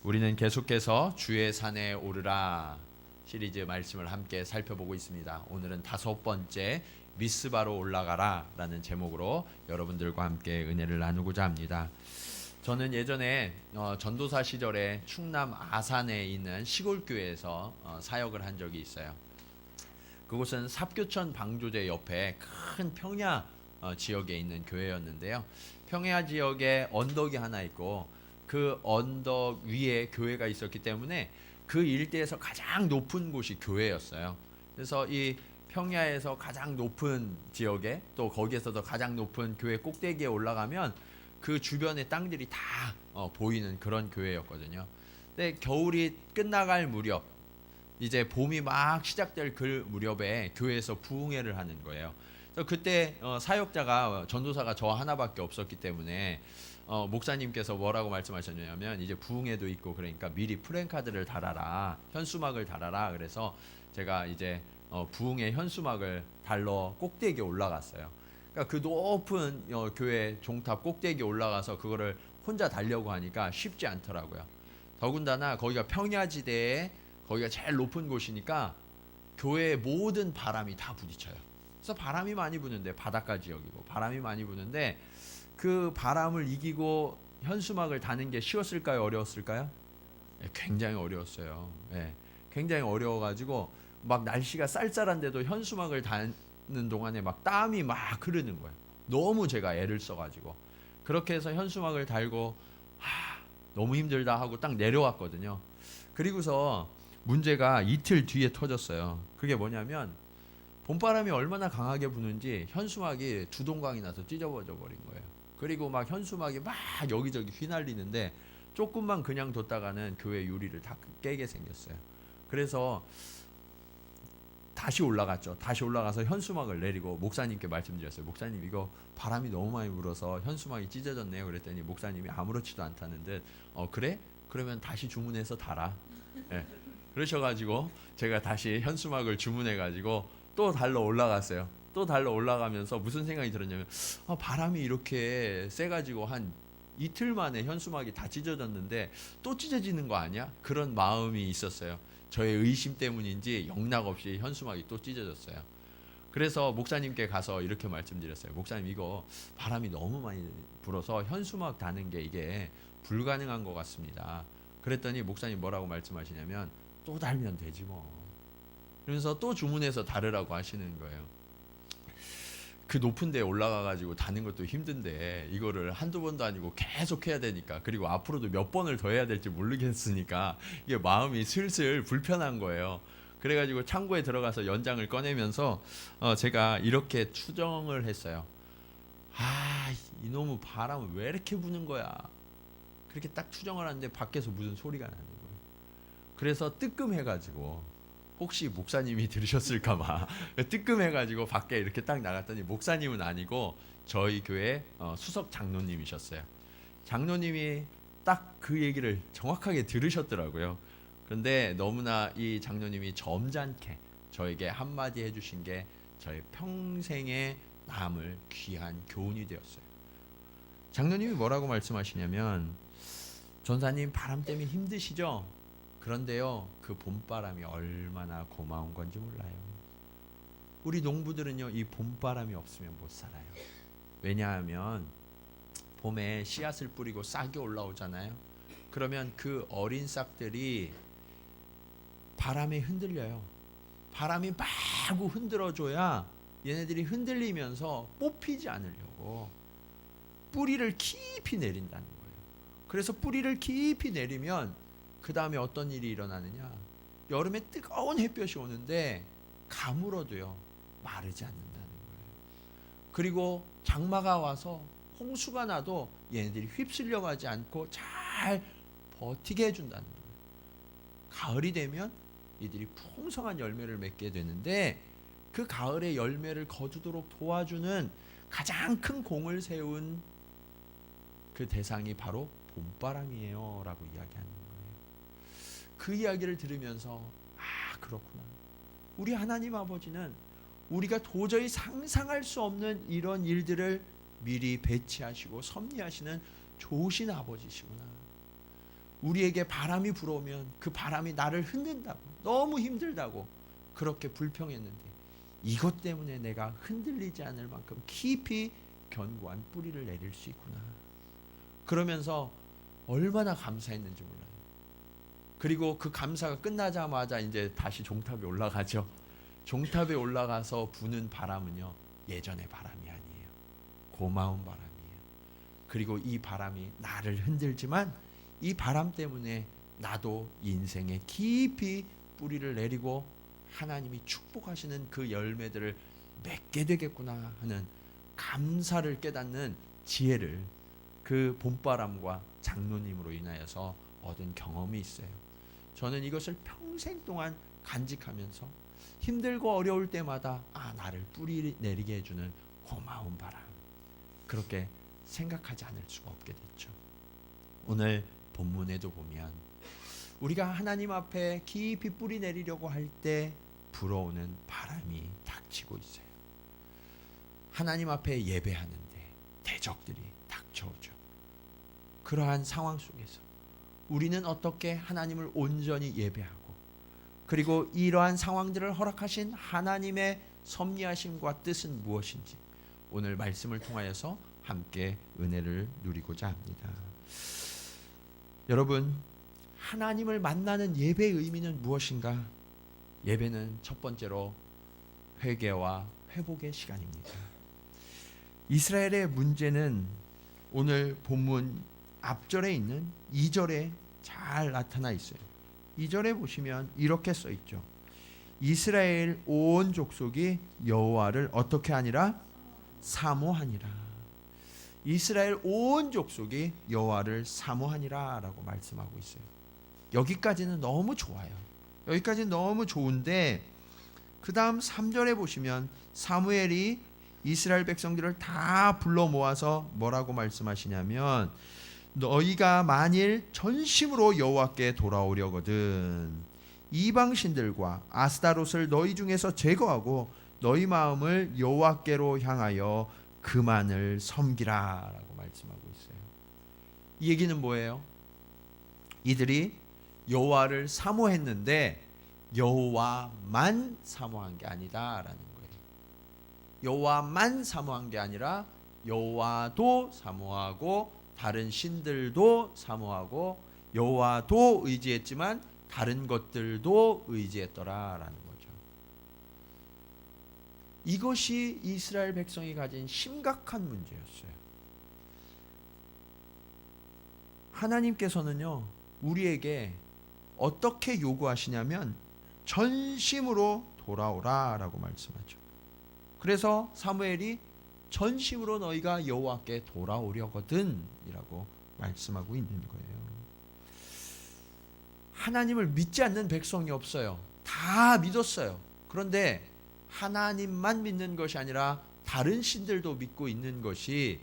우리는 계속해서 주의 산에 오르라 시리즈 말씀을 함께 살펴보고 있습니다. 오늘은 5번째 미스바로 올라가라 라는 제목으로 여러분들과 함께 은혜를 나누고자 합니다. 저는 예전에 전도사 시절에 충남 아산에 있는 시골교회에서 사역을 한 적이 있어요. 그곳은 삽교천 방조제 옆에 큰 평야 지역에 있는 교회였는데요. 평야 지역에 언덕이 하나 있고 그 언덕 위에 교회가 있었기 때문에 그 일대에서 가장 높은 곳이 교회였어요. 그래서 이 평야에서 가장 높은 지역에 또 거기에서도 가장 높은 교회 꼭대기에 올라가면 그 주변의 땅들이 다 보이는 그런 교회였거든요. 근데 겨울이 끝나갈 무렵, 이제 봄이 막 시작될 그 무렵에 교회에서 부흥회를 하는 거예요. 그래서 그때 사역자가 전도사가 저 하나밖에 없었기 때문에 목사님께서 뭐라고 말씀하셨냐면 이제 부흥회도 있고 그러니까 미리 프랜카드를 달아라, 현수막을 달아라. 그래서 제가 이제 부흥회 현수막을 달러 꼭대기에 올라갔어요. 그러니까 그 높은 교회 종탑 꼭대기에 올라가서 그거를 혼자 달려고 하니까 쉽지 않더라고요. 더군다나 거기가 평야지대에 거기가 제일 높은 곳이니까 교회의 모든 바람이 다 부딪혀요. 그래서 바람이 많이 부는데, 바닷가 지역이고 바람이 많이 부는데 그 바람을 이기고 현수막을 다는 게 쉬웠을까요? 어려웠을까요? 굉장히 어려웠어요. 굉장히 어려워가지고 막 날씨가 쌀쌀한데도 현수막을 다는 동안에 막 땀이 막 흐르는 거예요. 너무 제가 애를 써가지고 그렇게 해서 현수막을 달고 너무 힘들다 하고 딱 내려왔거든요. 그리고서 문제가 이틀 뒤에 터졌어요. 그게 뭐냐면 봄바람이 얼마나 강하게 부는지 현수막이 두 동강이 나서 찢어져 버린 거예요. 그리고 막 현수막이 막 여기저기 휘날리는데 조금만 그냥 뒀다가는 교회 유리를 다 깨게 생겼어요. 그래서 다시 올라갔죠. 다시 올라가서 현수막을 내리고 목사님께 말씀드렸어요. 목사님, 이거 바람이 너무 많이 불어서 현수막이 찢어졌네요. 그랬더니 목사님이 아무렇지도 않다는 듯 그래? 그러면 다시 주문해서 달아. 그러셔가지고 제가 다시 현수막을 주문해가지고 또 달러 올라갔어요. 또 달러 올라가면서 무슨 생각이 들었냐면 바람이 이렇게 세가지고 한 이틀 만에 현수막이 다 찢어졌는데 또 찢어지는 거 아니야? 그런 마음이 있었어요. 저의 의심 때문인지 영락없이 현수막이 또 찢어졌어요. 그래서 목사님께 가서 이렇게 말씀드렸어요. 목사님, 이거 바람이 너무 많이 불어서 현수막 다는 게 이게 불가능한 것 같습니다. 그랬더니 목사님 뭐라고 말씀하시냐면 또 달면 되지 뭐. 그러면서 또 주문해서 다르라고 하시는 거예요. 그 높은 데에 올라가가지고 다는 것도 힘든데 이거를 한두 번도 아니고 계속 해야 되니까, 그리고 앞으로도 몇 번을 더 해야 될지 모르겠으니까 이게 마음이 슬슬 불편한 거예요. 그래가지고 창고에 들어가서 연장을 꺼내면서 제가 이렇게 추정을 했어요. 이놈의 바람은 왜 이렇게 부는 거야. 그렇게 딱 추정을 하는데 밖에서 무슨 소리가 나는 거예요. 그래서 뜨끔해가지고 혹시 목사님이 들으셨을까봐 뜨끔해가지고 밖에 이렇게 딱 나갔더니 목사님은 아니고 저희 교회 수석 장로님이셨어요. 장로님이 딱 그 얘기를 정확하게 들으셨더라고요. 그런데 너무나 이 장로님이 점잖게 저에게 한마디 해주신 게 저의 평생에 남을 귀한 교훈이 되었어요. 장로님이 뭐라고 말씀하시냐면, 전사님, 바람 때문에 힘드시죠? 그런데요, 그 봄바람이 얼마나 고마운 건지 몰라요. 우리 농부들은요, 이 봄바람이 없으면 못 살아요. 왜냐하면 봄에 씨앗을 뿌리고 싹이 올라오잖아요. 그러면 그 어린 싹들이 바람에 흔들려요. 바람이 마구 흔들어줘야 얘네들이 흔들리면서 뽑히지 않으려고 뿌리를 깊이 내린다는 거예요. 그래서 뿌리를 깊이 내리면 그 다음에 어떤 일이 일어나느냐, 여름에 뜨거운 햇볕이 오는데 가물어도요 마르지 않는다는 거예요. 그리고 장마가 와서 홍수가 나도 얘네들이 휩쓸려 가지 않고 잘 버티게 해준다는 거예요. 가을이 되면 이들이 풍성한 열매를 맺게 되는데 그 가을의 열매를 거두도록 도와주는 가장 큰 공을 세운 그 대상이 바로 봄바람이에요 라고 이야기하는 거예요. 그 이야기를 들으면서 그렇구나. 우리 하나님 아버지는 우리가 도저히 상상할 수 없는 이런 일들을 미리 배치하시고 섭리하시는 좋으신 아버지시구나. 우리에게 바람이 불어오면 그 바람이 나를 흔든다고, 너무 힘들다고 그렇게 불평했는데 이것 때문에 내가 흔들리지 않을 만큼 깊이 견고한 뿌리를 내릴 수 있구나. 그러면서 얼마나 감사했는지 몰라요. 그리고 그 감사가 끝나자마자 이제 다시 종탑에 올라가죠. 종탑에 올라가서 부는 바람은요, 예전의 바람이 아니에요. 고마운 바람이에요. 그리고 이 바람이 나를 흔들지만 이 바람 때문에 나도 인생에 깊이 뿌리를 내리고 하나님이 축복하시는 그 열매들을 맺게 되겠구나 하는 감사를 깨닫는 지혜를 그 봄바람과 장로님으로 인하여서 얻은 경험이 있어요. 저는 이것을 평생 동안 간직하면서 힘들고 어려울 때마다 나를 뿌리 내리게 해주는 고마운 바람, 그렇게 생각하지 않을 수가 없게 됐죠. 오늘 본문에도 보면 우리가 하나님 앞에 깊이 뿌리 내리려고 할 때 불어오는 바람이 닥치고 있어요. 하나님 앞에 예배하는데 대적들이 닥쳐오죠. 그러한 상황 속에서 우리는 어떻게 하나님을 온전히 예배하고, 그리고 이러한 상황들을 허락하신 하나님의 섭리하심과 뜻은 무엇인지 오늘 말씀을 통하여서 함께 은혜를 누리고자 합니다. 여러분, 하나님을 만나는 예배의 의미는 무엇인가? 예배는 첫 번째로 회개와 회복의 시간입니다. 이스라엘의 문제는 오늘 본문 앞절에 있는 2절에 잘 나타나 있어요. 2절에 보시면 이렇게 써 있죠. 이스라엘 온 족속이 여호와를 어떻게 하니라? 사모하니라. 이스라엘 온 족속이 여호와를 사모하니라 라고 말씀하고 있어요. 여기까지는 너무 좋아요. 여기까지는 너무 좋은데 그 다음 3절에 보시면 사무엘이 이스라엘 백성들을 다 불러 모아서 뭐라고 말씀하시냐면, 너희가 만일 전심으로 여호와께 돌아오려거든 이방신들과 아스타롯을 너희 중에서 제거하고 너희 마음을 여호와께로 향하여 그만을 섬기라 라고 말씀하고 있어요. 이 얘기는 뭐예요? 이들이 여호와를 사모했는데 여호와만 사모한 게 아니다라는 거예요. 여호와만 사모한 게 아니라 여호와도 사모하고 다른 신들도 사모하고 여호와도 의지했지만 다른 것들도 의지했더라라는 거죠. 이것이 이스라엘 백성이 가진 심각한 문제였어요. 하나님께서는요, 우리에게 어떻게 요구하시냐면 전심으로 돌아오라라고 말씀하죠. 그래서 사무엘이 전심으로 너희가 여호와께 돌아오려거든 이라고 말씀하고 있는 거예요. 하나님을 믿지 않는 백성이 없어요. 다 믿었어요. 그런데 하나님만 믿는 것이 아니라 다른 신들도 믿고 있는 것이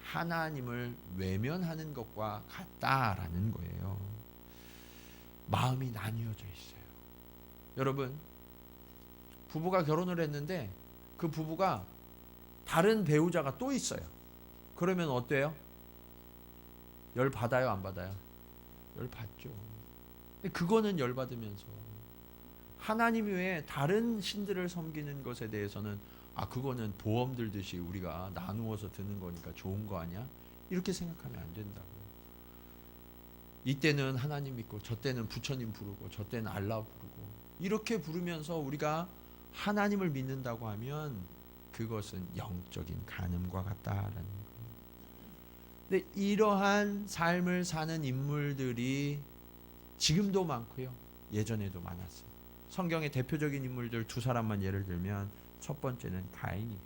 하나님을 외면하는 것과 같다라는 거예요. 마음이 나뉘어져 있어요. 여러분, 부부가 결혼을 했는데 그 부부가 다른 배우자가 또 있어요. 그러면 어때요? 열 받아요, 안 받아요? 열 받죠. 근데 그거는 열 받으면서 하나님 외에 다른 신들을 섬기는 것에 대해서는 그거는 보험 들듯이 우리가 나누어서 드는 거니까 좋은 거 아니야? 이렇게 생각하면 안 된다고요. 이때는 하나님 믿고 저 때는 부처님 부르고 저 때는 알라 부르고 이렇게 부르면서 우리가 하나님을 믿는다고 하면 그것은 영적인 간음과 같다라는 거예요. 근데 이러한 삶을 사는 인물들이 지금도 많고요. 예전에도 많았어요. 성경의 대표적인 인물들 두 사람만 예를 들면 첫 번째는 가인이에요.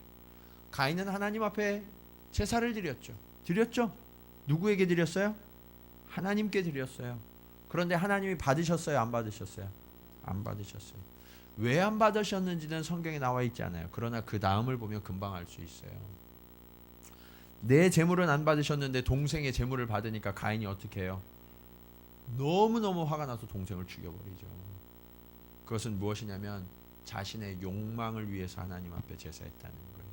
가인은 하나님 앞에 제사를 드렸죠. 누구에게 드렸어요? 하나님께 드렸어요. 그런데 하나님이 받으셨어요? 안 받으셨어요? 안 받으셨어요. 왜 안 받으셨는지는 성경에 나와 있지 않아요. 그러나 그 다음을 보면 금방 알 수 있어요. 내 재물은 안 받으셨는데 동생의 재물을 받으니까 가인이 어떻게 해요? 너무너무 화가 나서 동생을 죽여버리죠. 그것은 무엇이냐면 자신의 욕망을 위해서 하나님 앞에 제사했다는 거예요.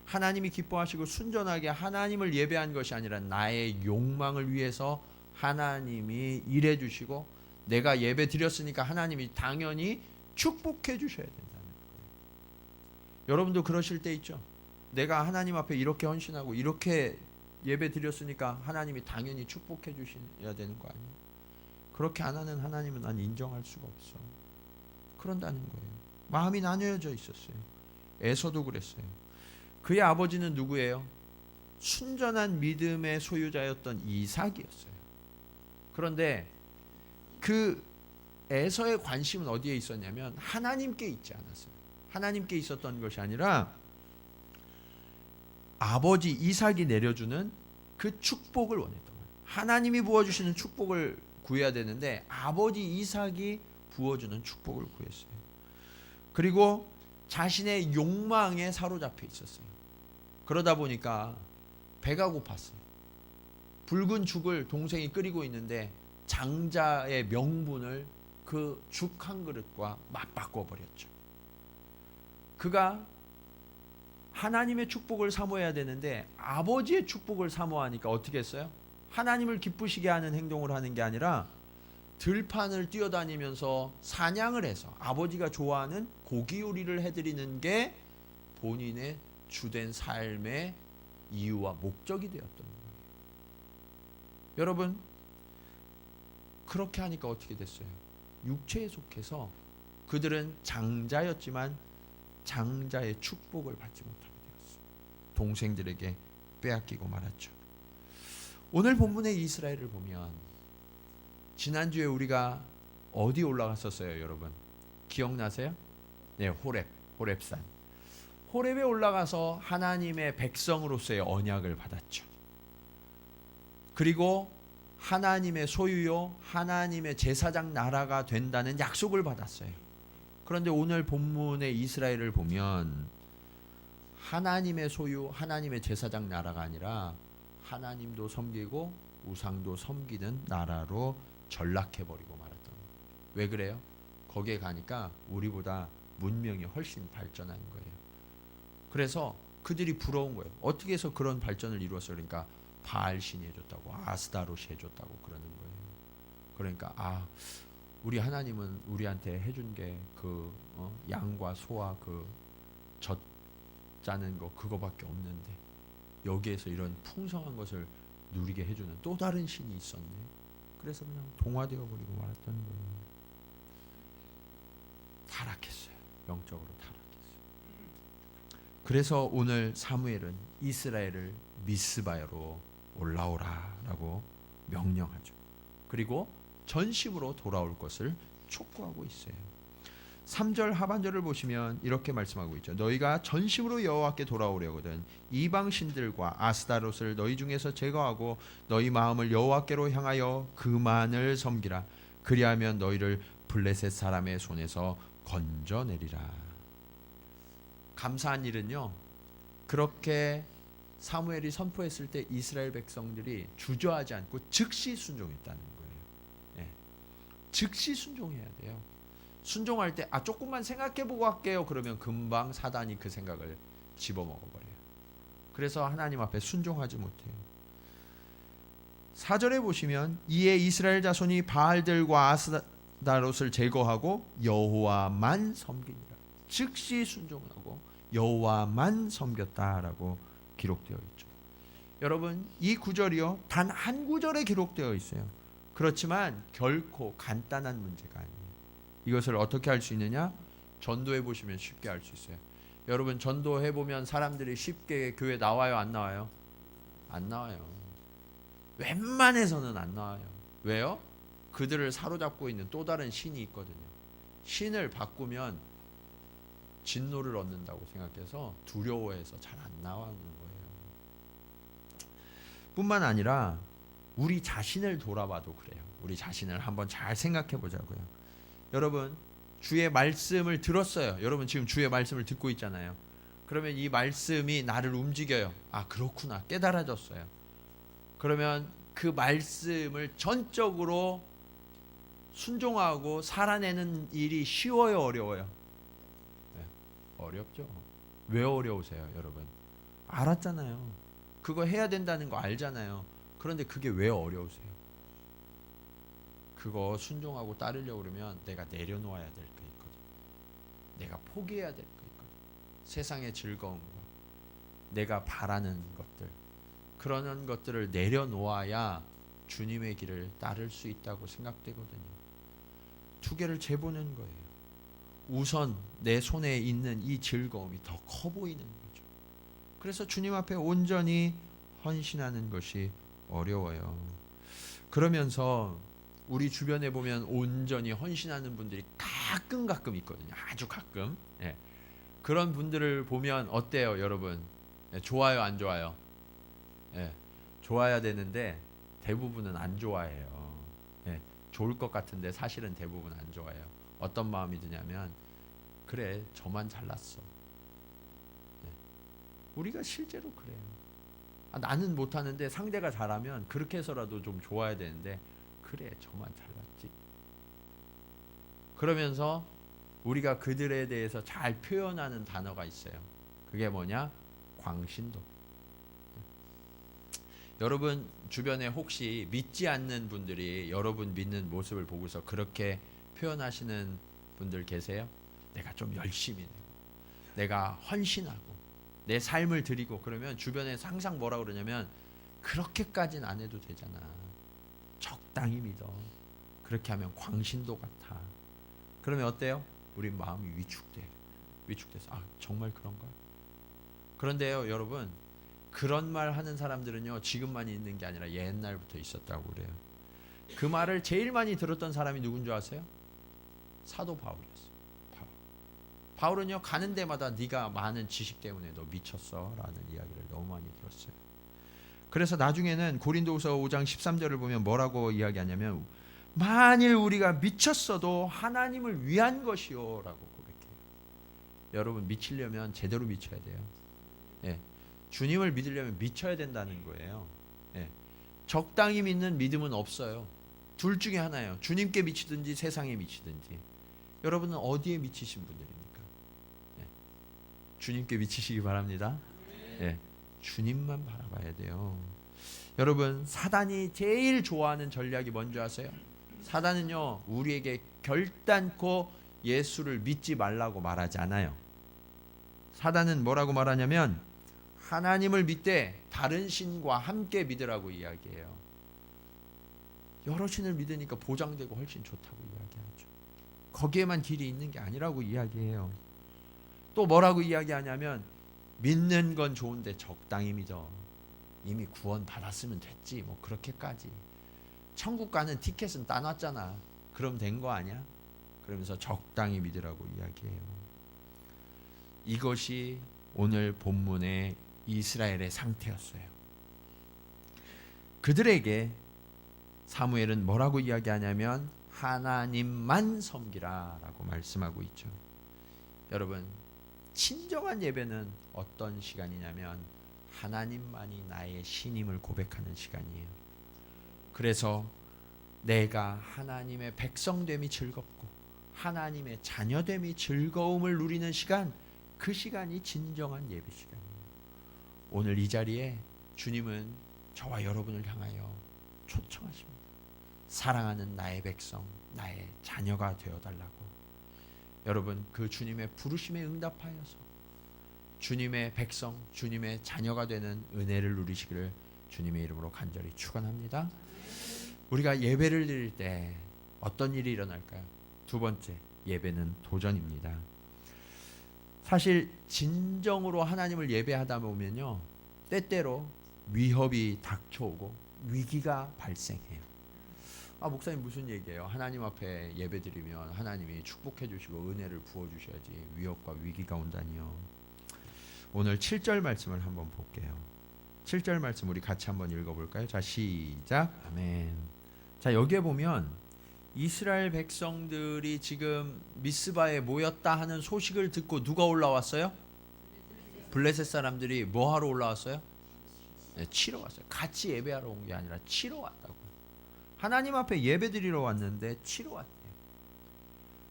하나님이 기뻐하시고 순전하게 하나님을 예배한 것이 아니라 나의 욕망을 위해서 하나님이 일해 주시고 내가 예배 드렸으니까 하나님이 당연히 축복해 주셔야 된다는 거예요. 여러분도 그러실 때 있죠? 내가 하나님 앞에 이렇게 헌신하고 이렇게 예배 드렸으니까 하나님이 당연히 축복해 주셔야 되는 거 아니에요? 그렇게 안 하는 하나님은 난 인정할 수가 없어. 그런다는 거예요. 마음이 나뉘어져 있었어요. 에서도 그랬어요. 그의 아버지는 누구예요? 순전한 믿음의 소유자였던 이삭이었어요. 그런데 그 에서의 관심은 어디에 있었냐면 하나님께 있지 않았어요. 하나님께 있었던 것이 아니라 아버지 이삭이 내려주는 그 축복을 원했던 거예요. 하나님이 부어주시는 축복을 구해야 되는데 아버지 이삭이 부어주는 축복을 구했어요. 그리고 자신의 욕망에 사로잡혀 있었어요. 그러다 보니까 배가 고팠어요. 붉은 죽을 동생이 끓이고 있는데 장자의 명분을 그 죽 한 그릇과 맞바꿔 버렸죠. 그가 하나님의 축복을 사모해야 되는데 아버지의 축복을 사모하니까 어떻게 했어요? 하나님을 기쁘시게 하는 행동을 하는 게 아니라 들판을 뛰어다니면서 사냥을 해서 아버지가 좋아하는 고기 요리를 해드리는 게 본인의 주된 삶의 이유와 목적이 되었던 거예요. 여러분, 그렇게 하니까 어떻게 됐어요? 육체에 속해서 그들은 장자였지만 장자의 축복을 받지 못하게 되었어요. 동생들에게 빼앗기고 말았죠. 오늘 본문의 이스라엘을 보면 지난주에 우리가 어디 올라갔었어요, 여러분? 기억나세요? 네, 호렙산. 호렙에 올라가서 하나님의 백성으로서의 언약을 받았죠. 그리고 하나님의 소유요, 하나님의 제사장 나라가 된다는 약속을 받았어요. 그런데 오늘 본문의 이스라엘을 보면 하나님의 소유, 하나님의 제사장 나라가 아니라 하나님도 섬기고 우상도 섬기는 나라로 전락해버리고 말았던 거예요. 왜 그래요? 거기에 가니까 우리보다 문명이 훨씬 발전한 거예요. 그래서 그들이 부러운 거예요. 어떻게 해서 그런 발전을 이루었어요? 그러니까 바알신이 해줬다고, 아스다롯이 해줬다고 그러는 거예요. 그러니까 우리 하나님은 우리한테 해준 게 그 양과 소와 그 젖 짜는 거 그거밖에 없는데 여기에서 이런 풍성한 것을 누리게 해주는 또 다른 신이 있었네. 그래서 그냥 동화되어 버리고 말았던 거예요. 타락했어요. 영적으로 타락했어요. 그래서 오늘 사무엘은 이스라엘을 미스바로 올라오라라고 명령하죠. 그리고 전심으로 돌아올 것을 촉구하고 있어요. 3절 하반절을 보시면 이렇게 말씀하고 있죠. 너희가 전심으로 여호와께 돌아오려거든 이방 신들과 아스타롯을 너희 중에서 제거하고 너희 마음을 여호와께로 향하여 그만을 섬기라. 그리하면 너희를 블레셋 사람의 손에서 건져내리라. 감사한 일은요, 그렇게 사무엘이 선포했을 때 이스라엘 백성들이 주저하지 않고 즉시 순종했다는 거예요. 예. 즉시 순종해야 돼요. 순종할 때 조금만 생각해보고 할게요. 그러면 금방 사단이 그 생각을 집어먹어버려요. 그래서 하나님 앞에 순종하지 못해요. 4절에 보시면 이에 이스라엘 자손이 바알들과 아스다롯을 제거하고 여호와만 섬기니라. 즉시 순종하고 여호와만 섬겼다라고 기록되어 있죠. 여러분, 이 구절이요, 단 한 구절에 기록되어 있어요. 그렇지만 결코 간단한 문제가 아니에요. 이것을 어떻게 할 수 있느냐? 전도해 보시면 쉽게 알 수 있어요. 여러분, 전도해 보면 사람들이 쉽게 교회 나와요, 안 나와요? 안 나와요. 웬만해서는 안 나와요. 왜요? 그들을 사로잡고 있는 또 다른 신이 있거든요. 신을 바꾸면 진노를 얻는다고 생각해서 두려워해서 잘 안 나오는 거예요. 뿐만 아니라 우리 자신을 돌아봐도 그래요. 우리 자신을 한번 잘 생각해 보자고요. 여러분, 주의 말씀을 들었어요. 여러분 지금 주의 말씀을 듣고 있잖아요. 그러면 이 말씀이 나를 움직여요. 그렇구나, 깨달아졌어요. 그러면 그 말씀을 전적으로 순종하고 살아내는 일이 쉬워요, 어려워요? 네, 어렵죠. 왜 어려우세요, 여러분? 알았잖아요. 그거 해야 된다는 거 알잖아요. 그런데 그게 왜 어려우세요? 그거 순종하고 따르려고 그러면 내가 내려놓아야 될 거 있거든. 내가 포기해야 될 거 있거든. 세상의 즐거움과 내가 바라는 것들, 그런 것들을 내려놓아야 주님의 길을 따를 수 있다고 생각되거든요. 두 개를 재보는 거예요. 우선 내 손에 있는 이 즐거움이 더 커 보이는 거죠. 그래서 주님 앞에 온전히 헌신하는 것이 어려워요. 그러면서 우리 주변에 보면 온전히 헌신하는 분들이 가끔 있거든요. 아주 가끔. 예. 그런 분들을 보면 어때요, 여러분? 예, 좋아요, 안 좋아요? 예. 좋아야 되는데 대부분은 안 좋아해요. 예. 좋을 것 같은데 사실은 대부분 안 좋아해요. 어떤 마음이 드냐면, 그래, 저만 잘났어. 예. 우리가 실제로 그래요. 나는 못하는데 상대가 잘하면 그렇게 해서라도 좀 좋아야 되는데, 그래, 저만 잘났지. 그러면서 우리가 그들에 대해서 잘 표현하는 단어가 있어요. 그게 뭐냐? 광신도. 여러분 주변에 혹시 믿지 않는 분들이 여러분 믿는 모습을 보고서 그렇게 표현하시는 분들 계세요? 내가 좀 열심히 내고, 내가 헌신하고, 내 삶을 드리고, 그러면 주변에서 항상 뭐라 그러냐면, 그렇게까지는 안 해도 되잖아. 적당히 믿어. 그렇게 하면 광신도 같아. 그러면 어때요? 우리 마음이 위축돼서 정말 그런가? 그런데요, 여러분, 그런 말 하는 사람들은요, 지금만 있는 게 아니라 옛날부터 있었다고 그래요. 그 말을 제일 많이 들었던 사람이 누군 줄 아세요? 사도 바울이었어요. 바울은요, 가는 데마다 네가 많은 지식 때문에 너 미쳤어 라는 이야기를 너무 많이 들었어요. 그래서 나중에는 고린도후서 5장 13절을 보면 뭐라고 이야기하냐면, 만일 우리가 미쳤어도 하나님을 위한 것이요 라고 고백해요. 여러분, 미치려면 제대로 미쳐야 돼요. 예. 주님을 믿으려면 미쳐야 된다는 거예요. 예. 적당히 믿는 믿음은 없어요. 둘 중에 하나예요. 주님께 미치든지 세상에 미치든지. 여러분은 어디에 미치신 분들입니까? 예. 주님께 미치시기 바랍니다. 예. 주님만 바라봐야 돼요. 여러분, 사단이 제일 좋아하는 전략이 뭔지 아세요? 사단은요, 우리에게 결단코 예수를 믿지 말라고 말하지 않아요. 사단은 뭐라고 말하냐면, 하나님을 믿되 다른 신과 함께 믿으라고 이야기해요. 여러 신을 믿으니까 보장되고 훨씬 좋다고 이야기하죠. 거기에만 길이 있는 게 아니라고 이야기해요. 또 뭐라고 이야기하냐면, 믿는 건 좋은데 적당히 믿어. 이미 구원 받았으면 됐지, 뭐 그렇게까지. 천국 가는 티켓은 따놨잖아. 그럼 된 거 아니야? 그러면서 적당히 믿으라고 이야기해요. 이것이 오늘 본문의 이스라엘의 상태였어요. 그들에게 사무엘은 뭐라고 이야기하냐면, 하나님만 섬기라 라고 말씀하고 있죠. 여러분, 진정한 예배는 어떤 시간이냐면, 하나님만이 나의 신임을 고백하는 시간이에요. 그래서 내가 하나님의 백성됨이 즐겁고 하나님의 자녀됨이 즐거움을 누리는 시간, 그 시간이 진정한 예배 시간이에요. 오늘 이 자리에 주님은 저와 여러분을 향하여 초청하십니다. 사랑하는 나의 백성, 나의 자녀가 되어달라고. 여러분, 그 주님의 부르심에 응답하여서 주님의 백성, 주님의 자녀가 되는 은혜를 누리시기를 주님의 이름으로 간절히 축원합니다. 우리가 예배를 드릴 때 어떤 일이 일어날까요? 두 번째, 예배는 도전입니다. 사실 진정으로 하나님을 예배하다 보면요, 때때로 위협이 닥쳐오고 위기가 발생해요. 목사님 무슨 얘기예요? 하나님 앞에 예배드리면 하나님이 축복해 주시고 은혜를 부어 주셔야지 위협과 위기가 온다니요. 오늘 7절 말씀을 한번 볼게요. 7절 말씀 우리 같이 한번 읽어볼까요? 자, 시작. 아멘. 자, 여기에 보면 이스라엘 백성들이 지금 미스바에 모였다 하는 소식을 듣고 누가 올라왔어요? 블레셋 사람들이 뭐 하러 올라왔어요? 네, 치러 왔어요. 같이 예배하러 온 게 아니라 치러 왔다고. 하나님 앞에 예배드리러 왔는데 치러 왔대요.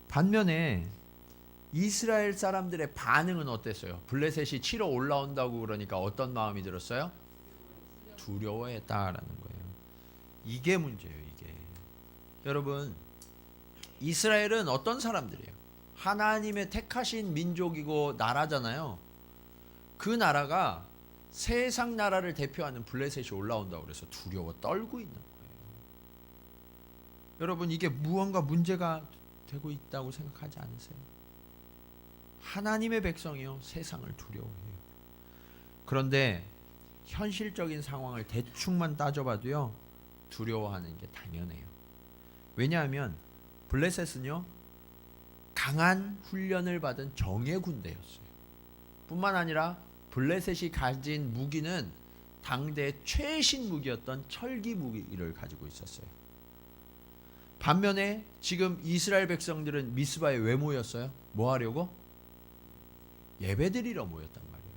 반면에 이스라엘 사람들의 반응은 어땠어요? 블레셋이 치러 올라온다고 그러니까 어떤 마음이 들었어요? 두려워했다라는 거예요. 이게 문제예요. 이게 여러분, 이스라엘은 어떤 사람들이에요? 하나님의 택하신 민족이고 나라잖아요. 그 나라가 세상 나라를 대표하는 블레셋이 올라온다고 그래서 두려워 떨고 있는 거예요. 여러분, 이게 무언가 문제가 되고 있다고 생각하지 않으세요? 하나님의 백성이요, 세상을 두려워해요. 그런데 현실적인 상황을 대충만 따져봐도요, 두려워하는 게 당연해요. 왜냐하면 블레셋은요, 강한 훈련을 받은 정예 군대였어요. 뿐만 아니라 블레셋이 가진 무기는 당대 최신 무기였던 철기 무기를 가지고 있었어요. 반면에 지금 이스라엘 백성들은 미스바에 왜 모였어요? 뭐 하려고? 예배드리러 모였단 말이에요.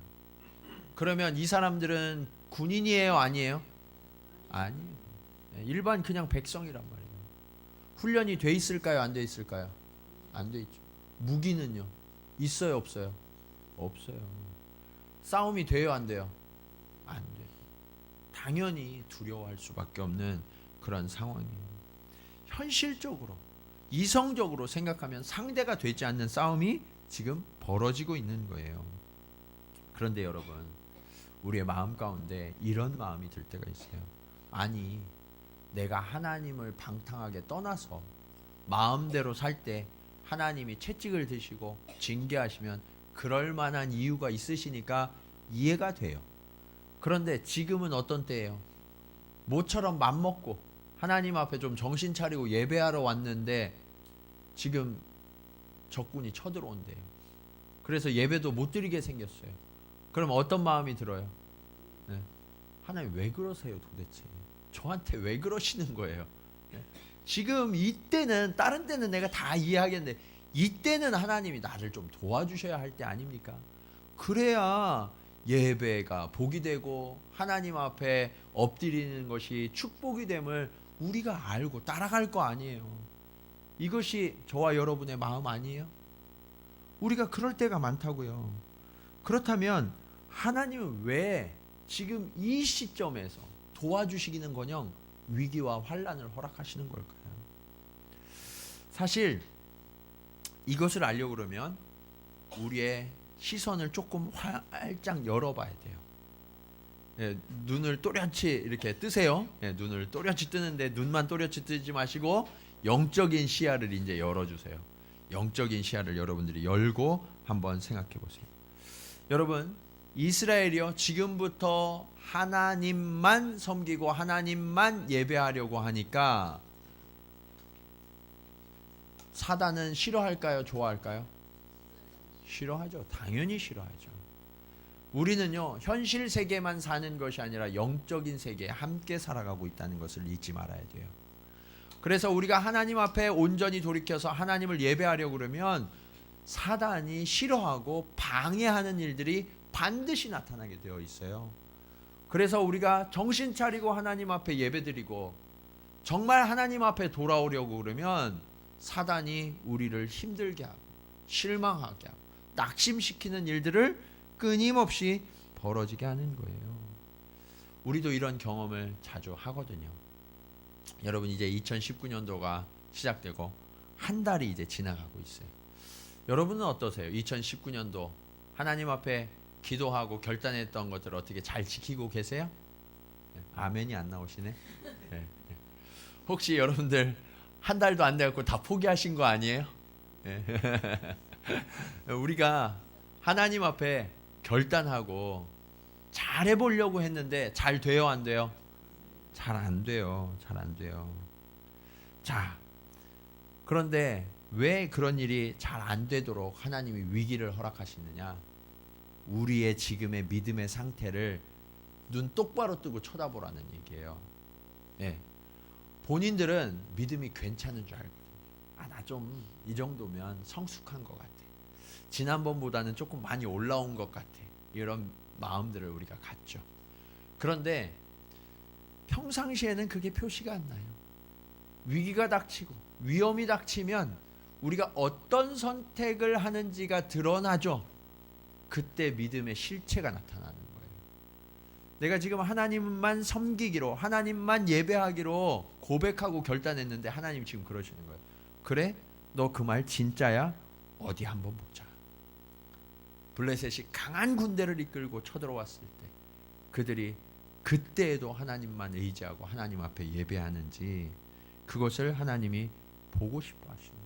그러면 이 사람들은 군인이에요, 아니에요? 아니에요. 일반 그냥 백성이란 말이에요. 훈련이 돼 있을까요, 안 돼 있을까요? 안 돼 있죠. 무기는요? 있어요, 없어요? 없어요. 싸움이 돼요, 안 돼요? 안 돼요. 당연히 두려워할 수밖에 없는 그런 상황이에요. 현실적으로, 이성적으로 생각하면 상대가 되지 않는 싸움이 지금 벌어지고 있는 거예요. 그런데 여러분, 우리의 마음 가운데 이런 마음이 들 때가 있어요. 아니, 내가 하나님을 방탕하게 떠나서 마음대로 살 때 하나님이 채찍을 드시고 징계하시면 그럴 만한 이유가 있으시니까 이해가 돼요. 그런데 지금은 어떤 때예요? 모처럼 맘먹고 하나님 앞에 좀 정신 차리고 예배하러 왔는데 지금 적군이 쳐들어온대요. 그래서 예배도 못 드리게 생겼어요. 그럼 어떤 마음이 들어요? 네. 하나님 왜 그러세요 도대체? 저한테 왜 그러시는 거예요? 네. 지금 이때는, 다른 때는 내가 다 이해하겠는데 이때는 하나님이 나를 좀 도와주셔야 할 때 아닙니까? 그래야 예배가 복이 되고 하나님 앞에 엎드리는 것이 축복이 됨을 우리가 알고 따라갈 거 아니에요. 이것이 저와 여러분의 마음 아니에요? 우리가 그럴 때가 많다고요. 그렇다면 하나님은 왜 지금 이 시점에서 도와주시기는커녕 위기와 환난을 허락하시는 걸까요? 사실 이것을 알려고 그러면 우리의 시선을 조금 활짝 열어봐야 돼요. 예, 눈을 또렷이 이렇게 뜨세요. 예, 눈을 또렷이 뜨는데 눈만 또렷이 뜨지 마시고 영적인 시야를 이제 열어주세요. 영적인 시야를 여러분들이 열고 한번 생각해 보세요. 여러분, 이스라엘이요, 지금부터 하나님만 섬기고 하나님만 예배하려고 하니까 사단은 싫어할까요, 좋아할까요? 싫어하죠. 당연히 싫어하죠. 우리는요, 현실 세계만 사는 것이 아니라 영적인 세계에 함께 살아가고 있다는 것을 잊지 말아야 돼요. 그래서 우리가 하나님 앞에 온전히 돌이켜서 하나님을 예배하려고 그러면 사단이 싫어하고 방해하는 일들이 반드시 나타나게 되어 있어요. 그래서 우리가 정신 차리고 하나님 앞에 예배드리고 정말 하나님 앞에 돌아오려고 그러면 사단이 우리를 힘들게 하고 실망하게 하고 낙심시키는 일들을 끊임없이 벌어지게 하는 거예요. 우리도 이런 경험을 자주 하거든요. 여러분, 이제 2019년도가 시작되고 한 달이 이제 지나가고 있어요. 여러분은 어떠세요? 2019년도 하나님 앞에 기도하고 결단했던 것들을 어떻게 잘 지키고 계세요? 아멘이 안 나오시네. 네. 혹시 여러분들 한 달도 안 돼갖고 다 포기하신 거 아니에요? 네. 우리가 하나님 앞에 결단하고 잘 해보려고 했는데 잘 돼요, 안 돼요? 잘 안 돼요. 잘 안 돼요. 자, 그런데 왜 그런 일이 잘 안 되도록 하나님이 위기를 허락하시느냐? 우리의 지금의 믿음의 상태를 눈 똑바로 뜨고 쳐다보라는 얘기예요. 예. 본인들은 믿음이 괜찮은 줄 알거든요. 아, 나 좀 이 정도면 성숙한 것 같아. 지난번보다는 조금 많이 올라온 것 같아. 이런 마음들을 우리가 갖죠. 그런데 평상시에는 그게 표시가 안 나요. 위기가 닥치고 위험이 닥치면 우리가 어떤 선택을 하는지가 드러나죠. 그때 믿음의 실체가 나타나는 거예요. 내가 지금 하나님만 섬기기로, 하나님만 예배하기로 고백하고 결단했는데 하나님 지금 그러시는 거예요. 그래? 너 그 말 진짜야? 어디 한번 보자. 블레셋이 강한 군대를 이끌고 쳐들어왔을 때 그들이 그때에도 하나님만 의지하고 하나님 앞에 예배하는지, 그것을 하나님이 보고 싶어 하시는 거예요.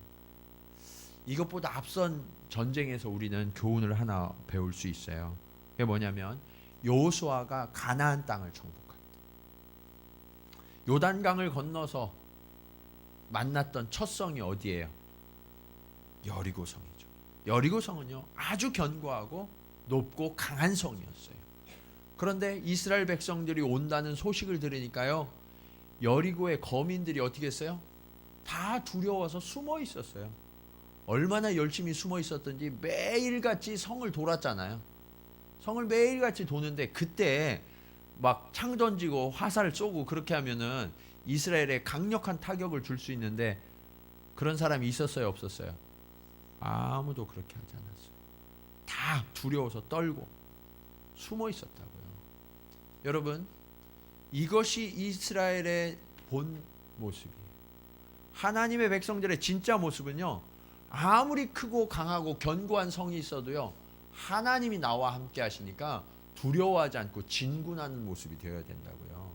이것보다 앞선 전쟁에서 우리는 교훈을 하나 배울 수 있어요. 그게 뭐냐면 여호수아가 가나안 땅을 정복한다. 요단강을 건너서 만났던 첫 성이 어디예요? 여리고성이죠. 여리고성은요 아주 견고하고 높고 강한 성이었어요. 그런데 이스라엘 백성들이 온다는 소식을 들으니까요, 여리고의 거민들이 어떻게 했어요? 다 두려워서 숨어 있었어요. 얼마나 열심히 숨어 있었던지 매일같이 성을 돌았잖아요. 성을 매일같이 도는데 그때 막 창 던지고 화살 쏘고 그렇게 하면은 이스라엘에 강력한 타격을 줄 수 있는데, 그런 사람이 있었어요, 없었어요? 아무도 그렇게 하지 않았어요. 다 두려워서 떨고 숨어 있었다고요. 여러분, 이것이 이스라엘의 본 모습이에요. 하나님의 백성들의 진짜 모습은요, 아무리 크고 강하고 견고한 성이 있어도요, 하나님이 나와 함께 하시니까 두려워하지 않고 진군하는 모습이 되어야 된다고요.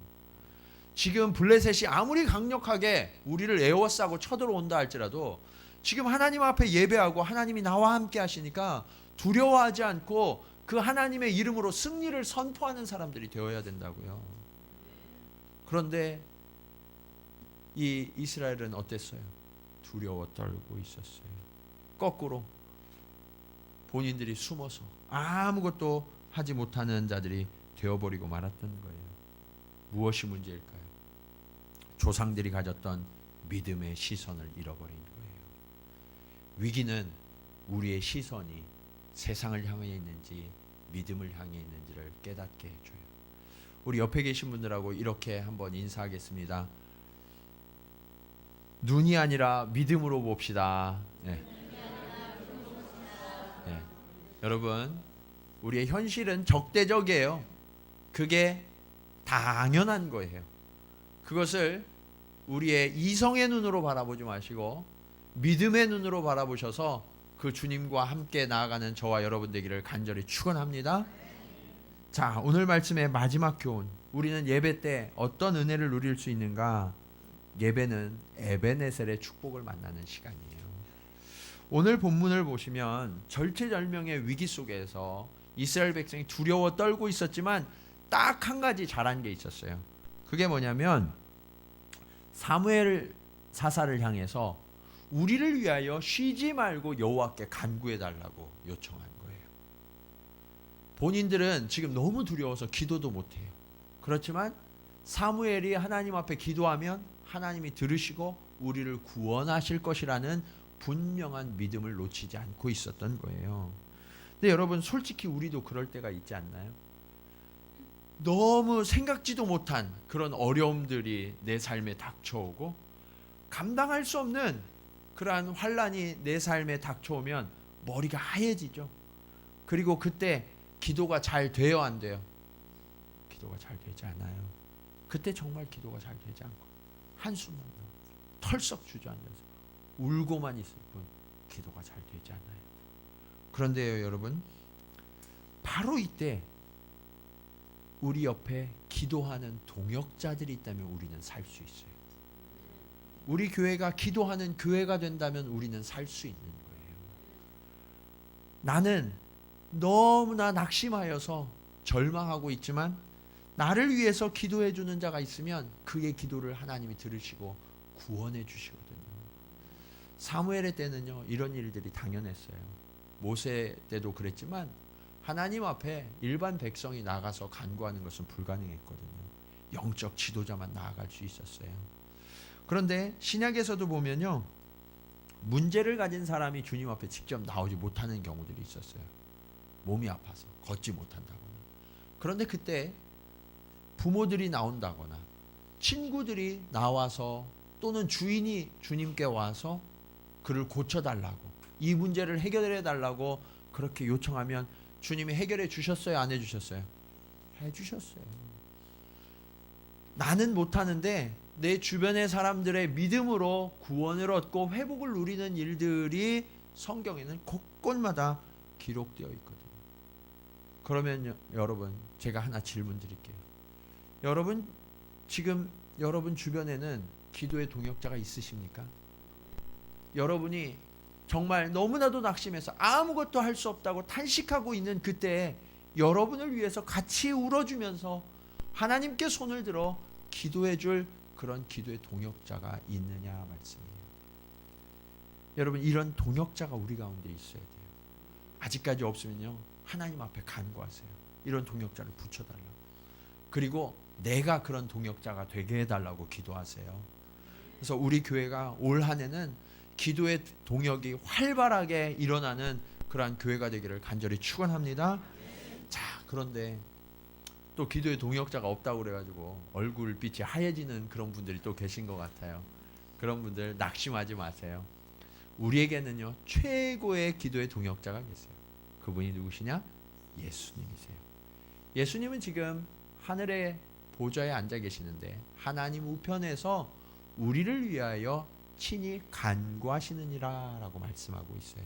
지금 블레셋이 아무리 강력하게 우리를 에워싸고 쳐들어온다 할지라도 지금 하나님 앞에 예배하고 하나님이 나와 함께 하시니까 두려워하지 않고 그 하나님의 이름으로 승리를 선포하는 사람들이 되어야 된다고요. 그런데 이 이스라엘은 어땠어요? 두려워 떨고 있었어요. 거꾸로 본인들이 숨어서 아무것도 하지 못하는 자들이 되어버리고 말았던 거예요. 무엇이 문제일까요? 조상들이 가졌던 믿음의 시선을 잃어버린 거예요. 위기는 우리의 시선이 세상을 향해 있는지 믿음을 향해 있는지를 깨닫게 해줘요. 우리 옆에 계신 분들하고 이렇게 한번 인사하겠습니다. 눈이 아니라 믿음으로 봅시다. 네. 네. 여러분, 우리의 현실은 적대적이에요. 그게 당연한 거예요. 그것을 우리의 이성의 눈으로 바라보지 마시고 믿음의 눈으로 바라보셔서 그 주님과 함께 나아가는 저와 여러분 되기를 간절히 축원합니다. 자, 오늘 말씀의 마지막 교훈. 우리는 예배 때 어떤 은혜를 누릴 수 있는가? 예배는 에베네셀의 축복을 만나는 시간이에요. 오늘 본문을 보시면 절체절명의 위기 속에서 이스라엘 백성이 두려워 떨고 있었지만 딱 한 가지 잘한 게 있었어요. 그게 뭐냐면 사무엘 사사를 향해서 우리를 위하여 쉬지 말고 여호와께 간구해 달라고 요청한 거예요. 본인들은 지금 너무 두려워서 기도도 못해요. 그렇지만 사무엘이 하나님 앞에 기도하면 하나님이 들으시고 우리를 구원하실 것이라는 분명한 믿음을 놓치지 않고 있었던 거예요. 근데 여러분, 솔직히 우리도 그럴 때가 있지 않나요? 너무 생각지도 못한 그런 어려움들이 내 삶에 닥쳐오고 감당할 수 없는 그러한 환란이 내 삶에 닥쳐오면 머리가 하얘지죠. 그리고 그때 기도가 잘 돼요, 안 돼요? 기도가 잘 되지 않아요. 그때 정말 기도가 잘 되지 않고 한숨만 털썩 주저앉아서 울고만 있을 뿐 기도가 잘 되지 않아요. 그런데요, 여러분, 바로 이때 우리 옆에 기도하는 동역자들이 있다면 우리는 살 수 있어요. 우리 교회가 기도하는 교회가 된다면 우리는 살 수 있는 거예요. 나는 너무나 낙심하여서 절망하고 있지만 나를 위해서 기도해 주는 자가 있으면 그의 기도를 하나님이 들으시고 구원해 주시거든요. 사무엘의 때는요, 이런 일들이 당연했어요. 모세 때도 그랬지만 하나님 앞에 일반 백성이 나가서 간구하는 것은 불가능했거든요. 영적 지도자만 나아갈 수 있었어요. 그런데 신약에서도 보면요, 문제를 가진 사람이 주님 앞에 직접 나오지 못하는 경우들이 있었어요. 몸이 아파서 걷지 못한다거나. 그런데 그때 부모들이 나온다거나 친구들이 나와서 또는 주인이 주님께 와서 그를 고쳐달라고, 이 문제를 해결해 달라고 그렇게 요청하면 주님이 해결해 주셨어요, 안 해주셨어요? 해주셨어요. 나는 못하는데 내 주변의 사람들의 믿음으로 구원을 얻고 회복을 누리는 일들이 성경에는 곳곳마다 기록되어 있거든요. 그러면 여러분, 제가 하나 질문 드릴게요. 여러분, 지금 여러분 주변에는 기도의 동역자가 있으십니까? 여러분이 정말 너무나도 낙심해서 아무것도 할 수 없다고 탄식하고 있는 그때에 여러분을 위해서 같이 울어주면서 하나님께 손을 들어 기도해 줄 그런 기도의 동역자가 있느냐 말씀이에요. 여러분, 이런 동역자가 우리 가운데 있어야 돼요. 아직까지 없으면요, 하나님 앞에 간구하세요. 이런 동역자를 붙여달라고. 그리고 내가 그런 동역자가 되게 해달라고 기도하세요. 그래서 우리 교회가 올 한 해는 기도의 동역이 활발하게 일어나는 그러한 교회가 되기를 간절히 축원합니다. 자, 그런데 또 기도의 동역자가 없다고 그래가지고 얼굴빛이 하얘지는 그런 분들이 또 계신 것 같아요. 그런 분들 낙심하지 마세요. 우리에게는요, 최고의 기도의 동역자가 계세요. 그분이 누구시냐? 예수님이세요. 예수님은 지금 하늘의 보좌에 앉아 계시는데 하나님 우편에서 우리를 위하여 친히 간구하시느니라 라고 말씀하고 있어요.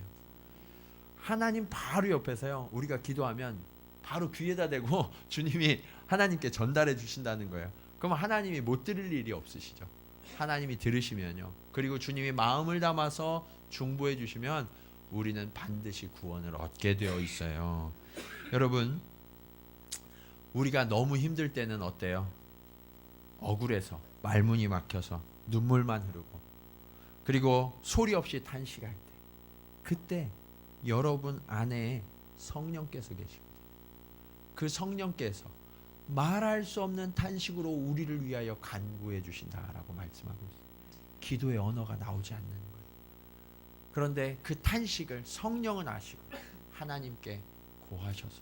하나님 바로 옆에서요, 우리가 기도하면 바로 귀에다 대고 주님이 하나님께 전달해 주신다는 거예요. 그럼 하나님이 못 들을 일이 없으시죠. 하나님이 들으시면요, 그리고 주님이 마음을 담아서 중보해 주시면 우리는 반드시 구원을 얻게 되어 있어요. 여러분, 우리가 너무 힘들 때는 어때요? 억울해서 말문이 막혀서 눈물만 흐르고 그리고 소리 없이 탄식할 때, 그때 여러분 안에 성령께서 계시거든요. 그 성령께서 말할 수 없는 탄식으로 우리를 위하여 간구해 주신다라고 말씀하고 있어요. 기도의 언어가 나오지 않는 거예요. 그런데 그 탄식을 성령은 아시고 하나님께 고하셔서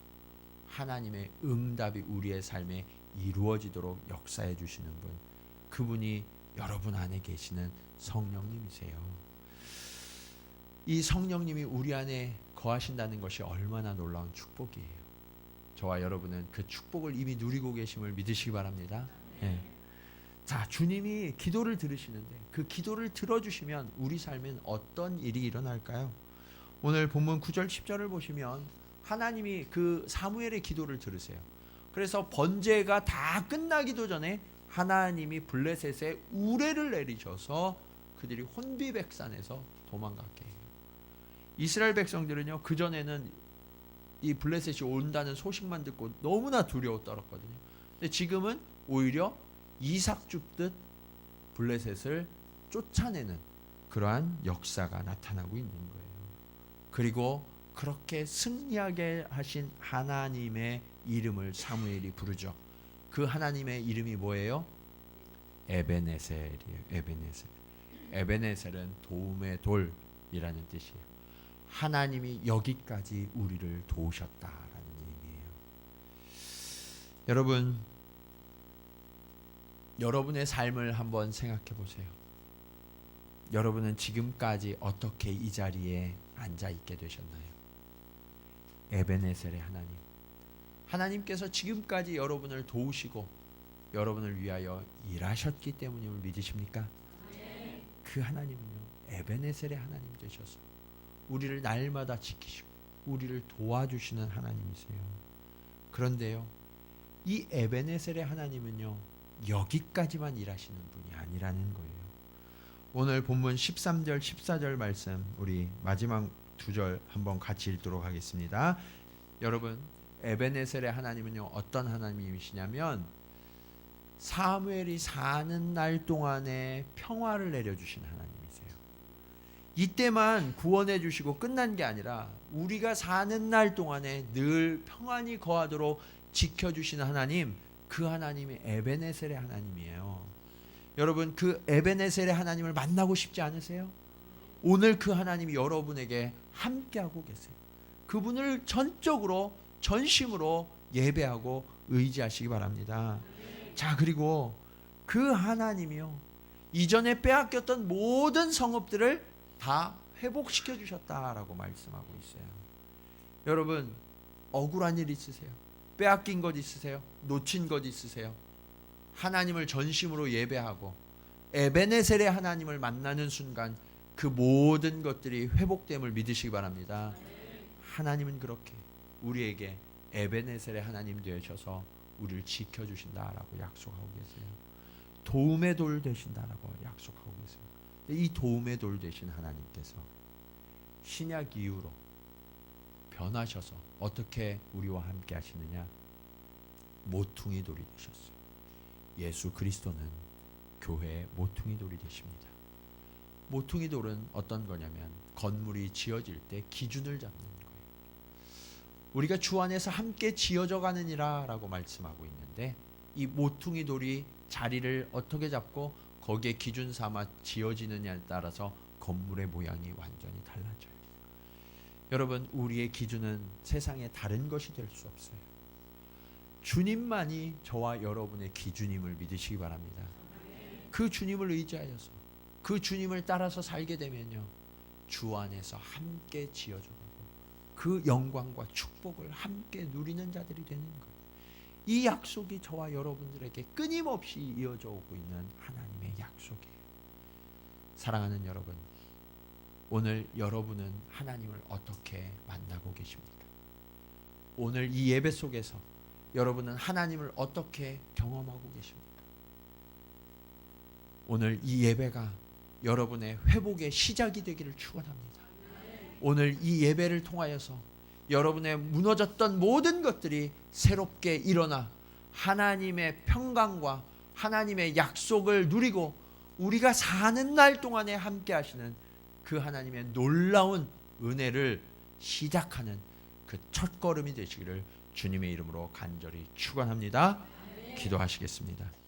하나님의 응답이 우리의 삶에 이루어지도록 역사해 주시는 분, 그분이 여러분 안에 계시는 성령님이세요. 이 성령님이 우리 안에 거하신다는 것이 얼마나 놀라운 축복이에요. 저와 여러분은 그 축복을 이미 누리고 계심을 믿으시기 바랍니다. 네. 자, 주님이 기도를 들으시는데 그 기도를 들어주시면 우리 삶엔 어떤 일이 일어날까요? 오늘 본문 9절 10절을 보시면 하나님이 그 사무엘의 기도를 들으세요. 그래서 번제가 다 끝나기도 전에 하나님이 블레셋에 우레를 내리셔서 그들이 혼비백산에서 도망가게 해요. 이스라엘 백성들은요, 그 전에는 이 블레셋이 온다는 소식만 듣고 너무나 두려워 떨었거든요. 근데 지금은 오히려 이삭 줍듯 블레셋을 쫓아내는 그러한 역사가 나타나고 있는 거예요. 그리고 그렇게 승리하게 하신 하나님의 이름을 사무엘이 부르죠. 그 하나님의 이름이 뭐예요? 에베네셀이에요. 에베네셀. 에베네셀은 도움의 돌이라는 뜻이에요. 하나님이 여기까지 우리를 도우셨다라는 의미예요. 여러분, 여러분의 삶을 한번 생각해 보세요. 여러분은 지금까지 어떻게 이 자리에 앉아 있게 되셨나요? 에베네셀의 하나님, 하나님께서 지금까지 여러분을 도우시고 여러분을 위하여 일하셨기 때문임을 믿으십니까? 그 하나님은요, 에베네셀의 하나님 되셔서 우리를 날마다 지키시고 우리를 도와주시는 하나님이세요. 그런데요, 이 에베네셀의 하나님은요, 여기까지만 일하시는 분이 아니라는 거예요. 오늘 본문 13절 14절 말씀, 우리 마지막 두 절 한번 같이 읽도록 하겠습니다. 여러분, 에베네셀의 하나님은요, 어떤 하나님이시냐면 사무엘이 사는 날 동안에 평화를 내려주신 하나님이세요. 이때만 구원해 주시고 끝난 게 아니라 우리가 사는 날 동안에 늘 평안이 거하도록 지켜주시는 하나님, 그 하나님이 에베네셀의 하나님이에요. 여러분, 그 에베네셀의 하나님을 만나고 싶지 않으세요? 오늘 그 하나님이 여러분에게 함께하고 계세요. 그분을 전적으로 전심으로 예배하고 의지하시기 바랍니다. 자, 그리고 그 하나님이요, 이전에 빼앗겼던 모든 성읍들을 다 회복시켜 주셨다라고 말씀하고 있어요. 여러분, 억울한 일 있으세요? 빼앗긴 것 있으세요? 놓친 것 있으세요? 하나님을 전심으로 예배하고 에베네셀의 하나님을 만나는 순간 그 모든 것들이 회복됨을 믿으시기 바랍니다. 하나님은 그렇게 우리에게 에베네셀의 하나님 되셔서 우리를 지켜주신다라고 약속하고 계세요. 도움의 돌 되신다라고 약속하고 계세요. 이 도움의 돌 되신 하나님께서 신약 이후로 변하셔서 어떻게 우리와 함께 하시느냐? 모퉁이 돌이 되셨어요. 예수 그리스도는 교회의 모퉁이 돌이 되십니다. 모퉁이 돌은 어떤 거냐면 건물이 지어질 때 기준을 잡는 거예요. 우리가 주 안에서 함께 지어져 가느니라 라고 말씀하고 있는데, 이 모퉁이 돌이 자리를 어떻게 잡고 거기에 기준 삼아 지어지느냐에 따라서 건물의 모양이 완전히 달라져요. 여러분, 우리의 기준은 세상에 다른 것이 될 수 없어요. 주님만이 저와 여러분의 기준임을 믿으시기 바랍니다. 그 주님을 의지하여서 그 주님을 따라서 살게 되면요, 주 안에서 함께 지어져 가고 그 영광과 축복을 함께 누리는 자들이 되는 거예요. 이 약속이 저와 여러분들에게 끊임없이 이어져 오고 있는 하나님의 약속이에요. 사랑하는 여러분, 오늘 여러분은 하나님을 어떻게 만나고 계십니까? 오늘 이 예배 속에서 여러분은 하나님을 어떻게 경험하고 계십니까? 오늘 이 예배가 여러분의 회복의 시작이 되기를 축원합니다. 오늘 이 예배를 통하여서 여러분의 무너졌던 모든 것들이 새롭게 일어나 하나님의 평강과 하나님의 약속을 누리고 우리가 사는 날 동안에 함께 하시는 그 하나님의 놀라운 은혜를 시작하는 그 첫걸음이 되시기를 주님의 이름으로 간절히 축원합니다. 기도하시겠습니다.